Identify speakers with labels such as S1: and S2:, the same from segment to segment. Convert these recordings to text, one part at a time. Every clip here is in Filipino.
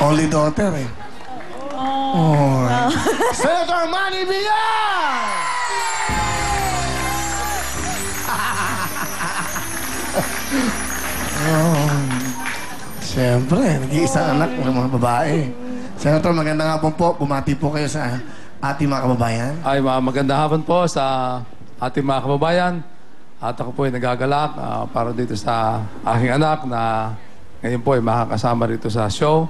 S1: Only daughter eh. Oh. Senator Manny Villar! Siyempre, nag-iisang anak ng mga babae. Senator, magandang hapon po. Bumati po kayo sa ating mga kababayan.
S2: Ay, magandang hapon po sa ating mga kababayan. At ako po ay nagagalak para dito sa aking anak na ngayon po ay makakasama rito sa show.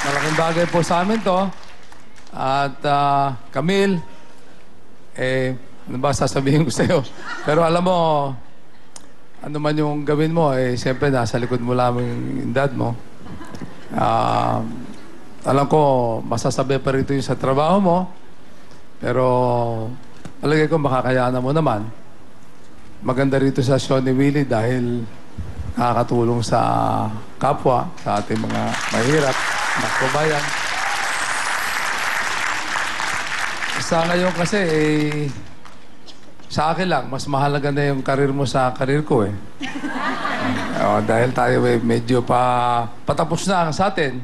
S2: Malaking bagay po sa amin to. At Camille, ano ba sasabihin ko sa'yo? Pero alam mo, ano man yung gawin mo, siyempre nasa likod mo lamang yung dad mo. Alam ko, masasabi pa rito yung sa trabaho mo, pero palagay ko makakayanan mo naman. Maganda rito sa show ni Willie dahil nakakatulong sa kapwa, sa ating mga mahirap na kababayan. Sa ngayon kasi, sa akin lang, mas mahalaga na yung karir mo sa karir ko eh. Dahil tayo medyo patapos na sa atin.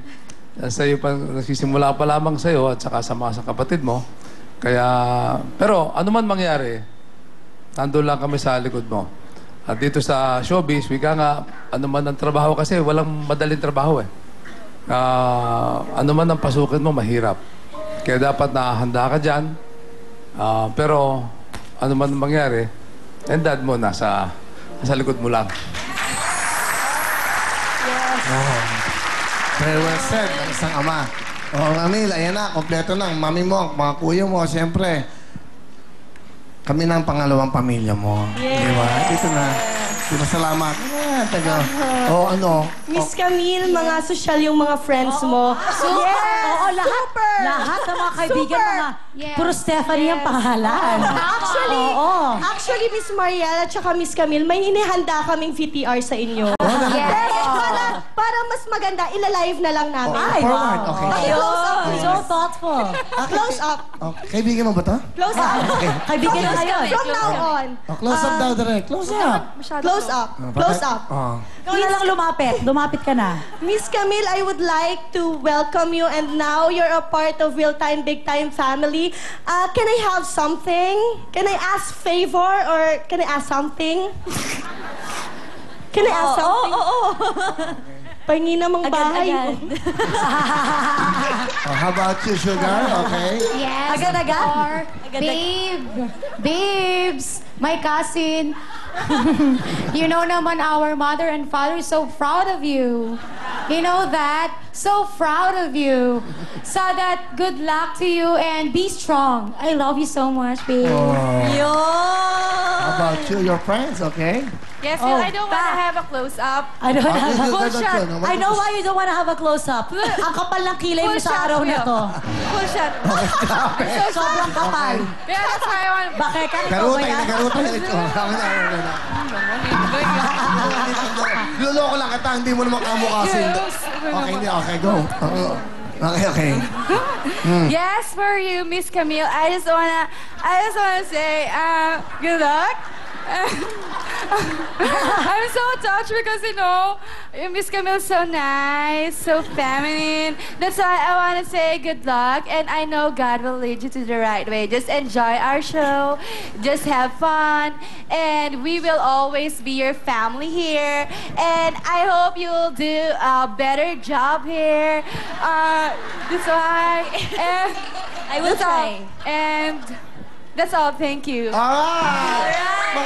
S2: Sa'yo pa, nagsisimula pa lamang sa'yo at saka sa kapatid mo. Kaya, pero ano man mangyari, nandun lang kami sa likod mo. At dito sa showbiz, wika nga, ano man ang trabaho kasi, walang madaling trabaho eh. Ano man ang pasukin mo, mahirap. Kaya dapat nakahanda ka dyan. Pero, ano man mangyari, and dad mo nasa likod mo lang.
S1: Yes. Oh. Very well said ng isang ama. Camille, ayan na, kompleto na. Mami mo, mga kuya mo, siyempre. Kami na ang pangalawang pamilya mo.
S3: Yes.
S1: Di ba? Dito na. Di ba salamat? Taga. Ano?
S3: Miss Camille, mga sosyal yung mga friends mo.
S4: Super!
S3: Yes!
S4: Oo, lahat.
S3: Super!
S4: Lahat ng mga kaibigan,
S3: Super!
S4: mga
S5: Yes.
S4: puro Stephanie ang pangalan.
S3: Actually, Miss Mariela at saka Miss Camille, may inihanda kaming VTR sa inyo.
S5: Yes.
S3: Pero para mas maganda, ilalive na lang namin.
S4: Ay,
S1: Forward,
S4: wow.
S1: okay.
S3: Close up,
S4: So
S3: please.
S4: thoughtful.
S3: Close up.
S1: Kaibigan mo ba to?
S3: Close up.
S4: Kaibigan na ngayon.
S3: From now on.
S1: Close up daw, direct. Close up.
S3: Close up. Close up.
S4: Ikaw na lang lumapit. Lumapit ka na.
S3: Miss Camille, I would like to welcome you and now you're a part of Real Time Big Time family. Can I have something? Can I ask favor or can I ask something? Can I ask something? Pahingi namang bahay.
S1: How about you, Sugar? Okay.
S5: Yes,
S4: Agad-agad?
S5: or babes, my cousin. You know naman our mother and father is so proud of you. You know that? So proud of you. So that good luck to you and be strong. I love you so much, babe.
S1: How about you, your friends? Okay.
S6: Yes,
S4: Oh,
S6: I don't want to have a close-up.
S4: I don't have a
S1: Full
S4: close-up. I know why you don't want to have a close-up. Ang kapal ng kilay mo
S6: Full
S4: sa
S6: shot,
S4: araw na
S6: Will.
S4: to.
S6: Full shot.
S4: Sobrang kapal.
S6: Yeah, that's why I want...
S4: Bakit? Ikaw ba
S1: Garutay
S4: yan?
S1: na garutay. Luloko lang kita, hindi mo naman kamukasin. Okay, hindi. Okay, go. Okay.
S6: Yes, for you, Miss Camille. I just wanna say, good luck. I'm so touched because, you know, Miss Camille's so nice, so feminine. That's why I want to say good luck, and I know God will lead you to the right way. Just enjoy our show, just have fun, and we will always be your family here. And I hope you'll do a better job here. That's why. And
S4: I will
S6: that's all.
S4: try.
S6: And that's all. Thank you.
S1: Alright!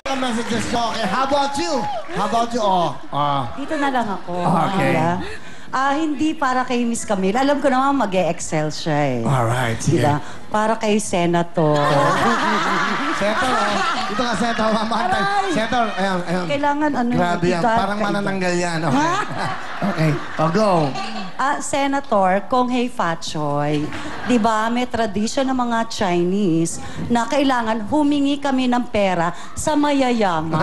S1: Mga messages ko. Okay, how about you? How about you?
S4: Dito na lang ako.
S1: Okay.
S4: Hindi para kay Miss Camille. Alam ko naman mag-e-excel siya eh.
S1: Alright, sige.
S4: Diba? Para kay Senator.
S1: Senator, ito nga, Senator. Mamantay. Senator, ayan.
S4: Kailangan ano.
S1: Grabe yan.
S4: ikat
S1: Parang
S4: ka-
S1: manananggal yan. Okay. Okay. Go.
S4: Senator, Kong Hei Fat Choi, di ba may tradisyon ng mga Chinese na kailangan humingi kami ng pera sa mayayaman.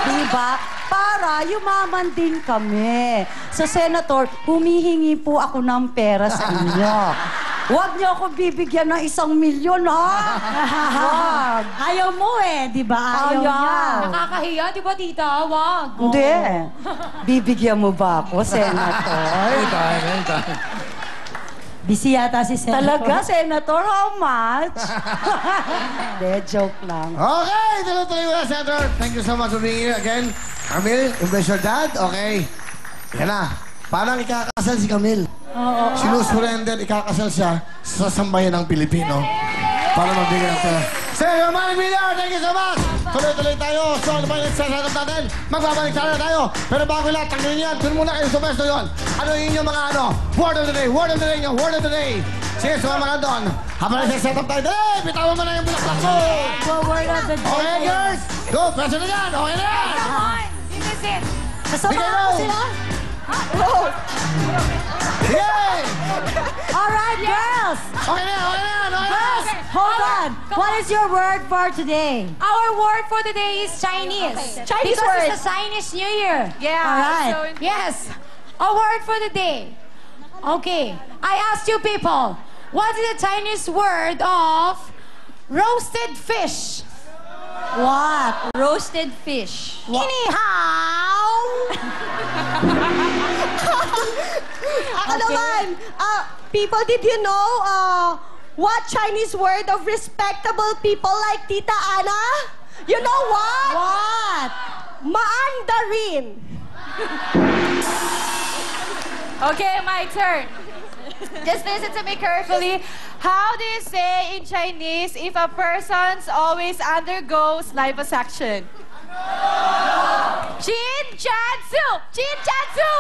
S4: Di ba? Para yumaman din kami. So, Senator, humihingi po ako ng pera sa inyo. Huwag niyo ako bibigyan ng 1 milyon, ha? Wag.
S7: Ayaw mo eh, di ba? Ayaw niya.
S5: Nakakahiya, di ba, tita? Wag.
S4: Hindi. Bibigyan mo ba ako, Senator?
S7: Busy yata si Senator.
S4: Talaga, Senator? How much? Hindi, joke lang.
S1: Okay, tuloy-tuloy mo na, Senator. Thank you so much for being here again. Camille, impress your dad. Okay. Yan na. Parang ikakasal si Camille. Sinusurrender, ikakasal siya sa sambayan ng Pilipino. Para mabigyan natin. Sir, Manny Villar, thank you so much. Tuloy-tuloy tayo. So, ano ba yung nagsasagot natin? Magbabalik sana tayo. Pero bago lahat, tanggalin yan. Doon muna kayo sa pwesto yun. Ano yung inyong mga word of the day? Word of the day nyo. Word of the day. Sige, sumama ka doon. Habang nagsaset up tayo. Dali, bitawan mo na yung bulaklak ko.
S7: Word of the day.
S1: Okay, girls. Go, pwesto na yan. Okay na yan.
S5: Come on! This is it.
S7: Kasama mo sila?
S1: Sige.
S7: All right, girls.
S1: Okay na, okay na, okay na.
S7: Girls, hold on. What is your word for today?
S5: Our word for today is Chinese.
S3: Chinese
S5: because
S3: word.
S5: it's a Chinese New Year.
S6: Yeah.
S7: All right.
S5: Yes. A word for the day. Okay. I asked you people, what is the Chinese word of roasted fish?
S7: What?
S3: Roasted fish.
S5: Anyhow.
S3: Ako naman, people, did you know what Chinese word of respectable people like Tita Ana? You know what?
S7: What?
S3: Mandarin.
S6: Okay, my turn. Just listen to me carefully. How do you say in Chinese if a person always undergoes liposuction? Chin Chan Su! Chin Chan Su!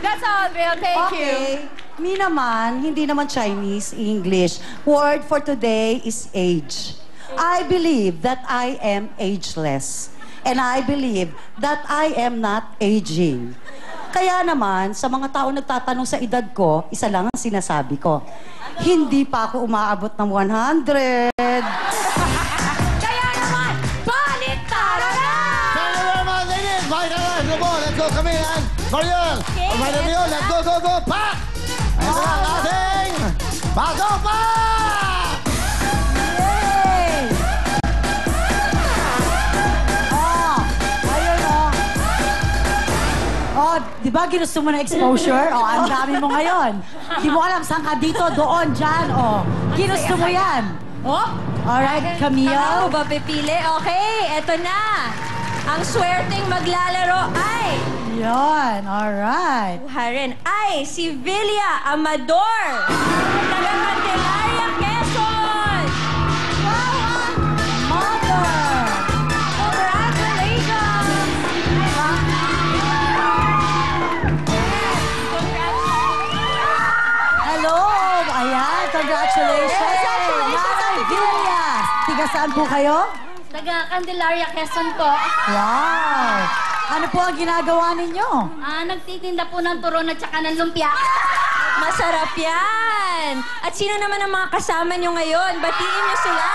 S6: That's all, Bill. Thank you.
S4: Okay. Me naman, hindi naman Chinese, English. Word for today is age. I believe that I am ageless. And I believe that I am not aging. Kaya naman, sa mga tao nagtatanong sa edad ko, isa lang ang sinasabi ko. Hindi pa ako umaabot ng 100.
S5: Kaya naman, balik tara na!
S1: Thank you very much, ladies. Bye na lang. Let's go. Let's go, Camille and Mariel. Bye na niyo. Let's go, go, go. Pack! Ito na ang ating Bago Pack!
S7: Yay! Oh, ayun oh. Oh, di ba ginusto mo na exposure? Oh, ang dami mo ngayon. Di mo alam saan ka dito, doon, dyan. Oh, ginusto mo yan.
S5: Oh,
S7: Alright, Camille.
S3: Ako ba pipili? Okay, eto na. Ang swerteng maglalaro ay...
S7: Yun, alright.
S3: Harin ay si Villia Amador. Taga Candelaria, Quezon.
S7: Mother!
S5: congratulations!
S7: Hello! Ayan, congratulations!
S3: Congratulations,
S7: Nanay Villia! Tiga saan po kayo?
S8: Taga Candelaria, Quezon po.
S7: Wow! Ano po ang ginagawa ninyo?
S8: Nagtitinda po ng turon at saka ng lumpia.
S3: Masarap yan. At sino naman ang mga kasama nyo ngayon? Batiin nyo sila.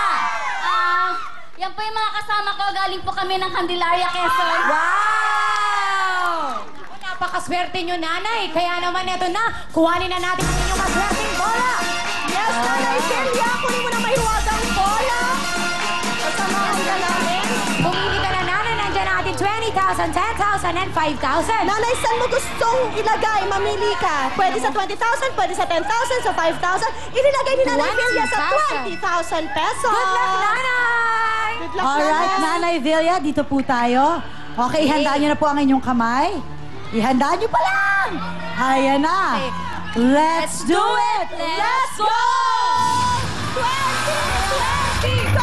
S8: Yan po yung mga kasama ko. Galing po kami ng Candelaria, Quezon.
S3: Wow!
S5: Napakaswerte nyo, nanay. Kaya naman eto na, kuhanin na natin ang inyong maswerteng bola.
S3: Yes, Nanay Villia. Kunin mo na may huwagang bola. Kasamahan ka namin.
S5: Pumili ka na, nanay. Nandiyan natin 20,000, 10,000, and 5,000.
S3: Nanay, saan mo gustong ilagay? Mamili ka. Pwede sa 20,000, pwede sa 10,000, sa 5,000. Inilagay ni Nanay Villia sa 20,000 pesos.
S5: Good luck, nanay!
S3: Good luck,
S7: Alright, Nanay Villia, dito po tayo. Okay, ihandaan niyo na po ang inyong kamay. Ihandaan niyo pa lang! Ayan na! Let's do it!
S3: Let's go! 20, 20, go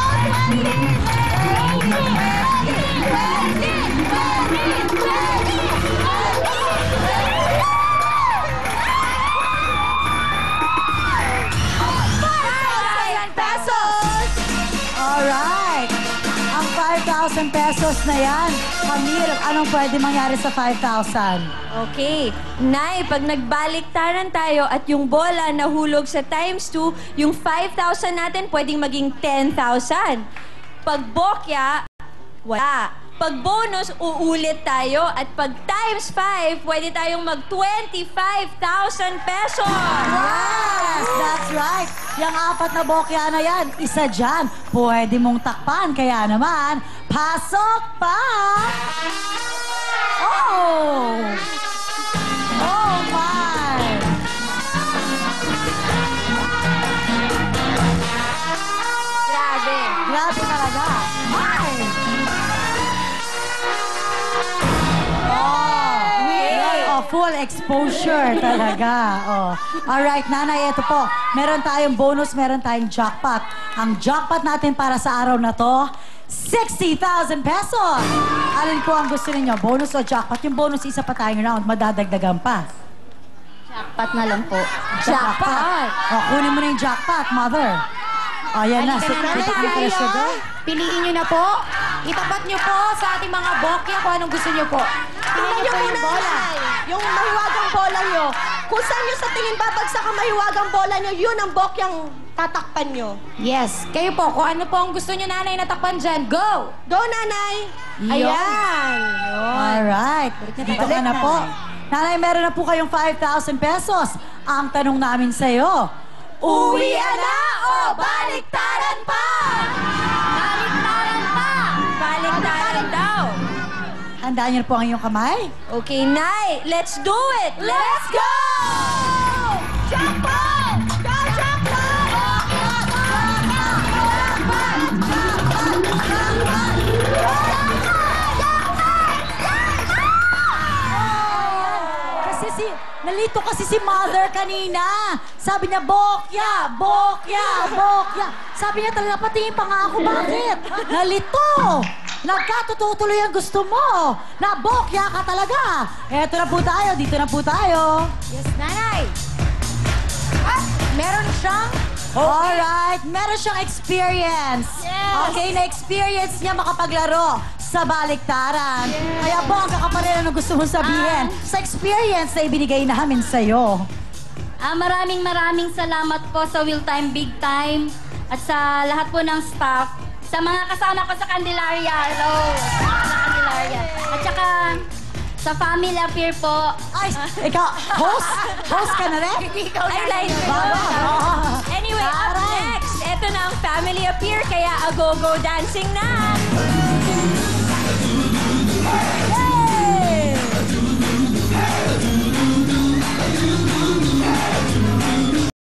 S3: 5,000 pesos!
S7: Alright! Ang 5,000 pesos na yan. Camille, anong pwede mangyari sa 5,000?
S3: Okay. Nay, pag nagbaliktaran tayo at yung bola nahulog sa ×2, yung 5,000 natin pwedeng maging 10,000. Pag bokya, wala.
S9: Pag bonus, uulit tayo. At pag times 5, pwede tayong mag 25,000 pesos.
S7: Yes, that's right. Yung 4 na bokya na yan, isa dyan. Pwede mong takpan. Kaya naman, pasok pa! Oh! Oh my!
S9: Grabe.
S7: Grabe talaga. Ay! Oh, full exposure talaga. Oh. Alright, nanay, ito po. Meron tayong bonus, meron tayong jackpot. Ang jackpot natin para sa araw na to, 60,000 pesos! Alin po ang gusto ninyo? Bonus o jackpot? Yung bonus, isa pa tayong round, madadagdagan pa.
S8: Jackpot na lang po.
S7: Jackpot! O, kunin mo na yung jackpot, mother. O, yan na.
S5: Halika na,
S7: Kita
S5: nanay,
S7: na sugar.
S5: Piliin nyo na po. Itapat nyo po sa ating mga bokya kung anong gusto nyo po.
S3: Tingnan niyo po yung bola. Yung mahiwagang bola niyo. Kung saan niyo sa tingin babagsak ang mahiwagang bola niyo, yun ang bokyang tatakpan niyo.
S5: Yes. Kayo po, kung ano po ang gusto nyo, nanay, na takpan dyan, go!
S3: Go, nanay!
S5: Yun.
S3: Ayan!
S7: Alright. Dito ka na po. Nanay, meron na po kayong 5,000 pesos. Ang tanong namin sa'yo, uwian na o baliktaran pa?
S9: Baliktaran pa. Baliktaran daw.
S7: Handaan niyo na po ang iyong kamay.
S9: Okay, Nay. Let's do it. Let's go!
S3: Jackpot! Go, jackpot!
S7: Nalito kasi si mother kanina. Sabi niya, bokya, bokya, bokya. Sabi niya talaga, patingin pa nga ako, bakit? Nalito. Nagkatutuloy ang gusto mo. Nabokya ka talaga. Eto na po tayo, dito na po tayo.
S5: Yes, nanay. Ah, meron siyang...
S7: Alright, meron siyang experience.
S5: Yes.
S7: Okay, na-experience niya makapaglaro sa baliktaran. Kaya po, ang kakaparelan ng gusto mong sabihin sa experience na ibinigay namin sa'yo.
S8: Maraming salamat po sa Will Time Big Time at sa lahat po ng staff, sa mga kasama ko sa Candelaria. Hello! Sa Candelaria. At saka sa Family Affair po.
S7: Ay, ikaw, host? Host ka na rin?
S9: I like it. Anyway, up next, eto na ang Family Appear, kaya agogo dancing na!
S7: Yeah!